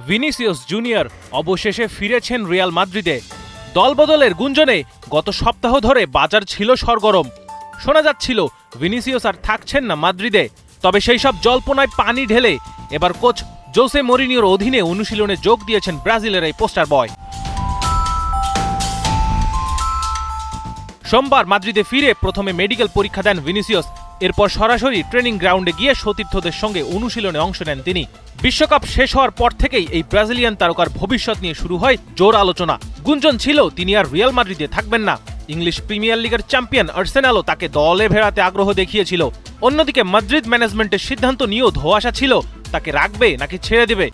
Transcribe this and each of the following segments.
Vinicius junior অবশেষে ফিরেছেন Real মাদ্রিদে। দলবদলের গুঞ্জনে গত সপ্তাহ ধরে বাজার ছিল সরগরম। শোনা যাচ্ছিল ভিনিসিয়াস আর থাকছেন না মাদ্রিদে। তবে সেই সব জল্পনায় পানি ঢেলে এবার কোচ জোসে মরিনিওর অধীনে অনুশীলনে যোগ দিয়েছেন ব্রাজিলের এই পোস্টার বয়। সোমবার মাদ্রিদে ফিরে প্রথমে মেডিকেল পরীক্ষা দেন ভিনিসিয়াস। এরপর সরাসরি ট্রেনিং গ্রাউন্ডে গিয়ে সতীর্থদের সঙ্গে অনুশীলনে অংশ নেন তিনি। বিশ্বকাপ শেষ হওয়ার পর থেকেই এই ব্রাজিলিয়ান তারকার ভবিষ্যৎ নিয়ে শুরু হয় জোর আলোচনা। গুঞ্জন ছিল তিনি আর রিয়াল মাদ্রিদে থাকবেন না। ইংলিশ প্রিমিয়ার লিগের চ্যাম্পিয়ন আর্সেনালও তাকে দলে ভেড়াতে আগ্রহ দেখিয়েছিল। অন্যদিকে মাদ্রিদ ম্যানেজমেন্টের সিদ্ধান্ত নিয়েও ধোঁয়াশা ছিল তাকে রাখবে নাকি ছেড়ে দেবে।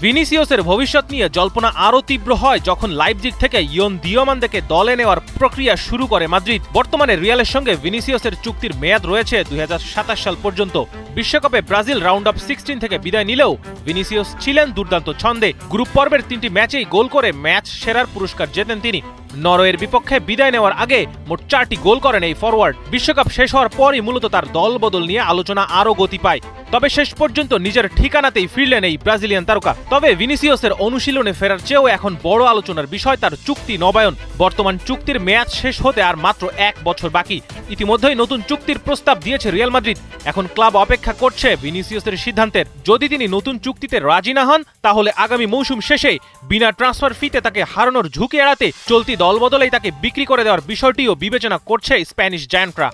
ভিনিসিয়াসের ভবিষ্যৎ নিয়ে জল্পনা আরও তীব্র হয় যখন লাইপজিগ থেকে ইয়ন দিওমান্দেকে দলে নেওয়ার প্রক্রিয়া শুরু করে মাদ্রিদ। বর্তমানে রিয়ালের সঙ্গে ভিনিসিয়াসের চুক্তির মেয়াদ রয়েছে 2027 সাল পর্যন্ত। বিশ্বকাপে ব্রাজিল রাউন্ড অফ 16 থেকে বিদায় নিলেও ভিনিসিয়াস ছিলেন দুর্দান্ত ছন্দে। গ্রুপ পর্বের 3টি ম্যাচেই গোল করে ম্যাচ সেরার পুরস্কার জেতেন তিনি। নরওয়ের বিপক্ষে বিদায় নেওয়ার আগে মোট 4টি গোল করেন এই ফরওয়ার্ড। বিশ্বকাপ শেষ হওয়ার পরই মূলত তার দল বদল নিয়ে আলোচনা আরও গতি পায়। তবে শেষ পর্যন্ত নিজের ঠিকানাতেই ফিরলেন এই ব্রাজিলিয়ান তারকা। তবে ভিনিসিয়াসের অনুশীলনে ফেরার চেয়েও এখন বড় আলোচনার বিষয় তার চুক্তি নবায়ন। বর্তমান চুক্তির মেয়াদ শেষ হতে আর মাত্র 1 বছর বাকি। ইতিমধ্যেই নতুন চুক্তির প্রস্তাব দিয়েছে রিয়াল মাদ্রিদ। এখন ক্লাব অপেক্ষা করছে ভিনিসিয়াসের সিদ্ধান্তের। যদি তিনি নতুন চুক্তিতে রাজি না হন তাহলে আগামী মৌসুম শেষে বিনা ট্রান্সফার ফিতে তাকে হারানোর ঝুঁকি এড়াতে চলতি দলবদলেই তাকে বিক্রি করে দেওয়ার বিষয়টিও বিবেচনা করছে স্প্যানিশ জায়ান্টরা।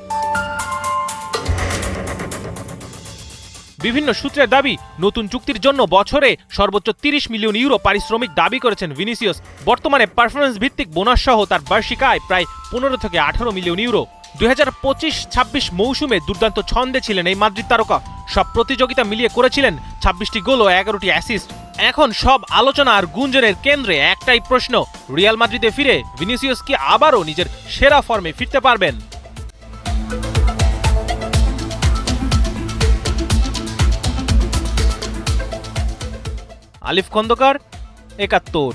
বিভিন্ন সূত্রের দাবি, নতুন চুক্তির জন্য বছরে সর্বোচ্চ 30 মিলিয়ন ইউরো পারিশ্রমিক দাবি করেছেন ভিনিসিয়াস। বর্তমানে পারফরমেন্স ভিত্তিক বোনাস সহ তার বার্ষিক আয় প্রায় 15 থেকে 18 মিলিয়ন ইউরো। 2025-26 মৌসুমে দুর্দান্ত ছন্দে ছিলেন এই মাদ্রিদ তারকা। সব প্রতিযোগিতা মিলিয়ে করেছিলেন 26টি গোল ও 11টি অ্যাসিস্ট। এখন সব আলোচনা আর গুঞ্জনের কেন্দ্রে একটাই প্রশ্ন, রিয়াল মাদ্রিদে ফিরে ভিনিসিয়াস কি আবারও নিজের সেরা ফর্মে ফিরতে পারবেন? আলিফ খন্দকার, 71।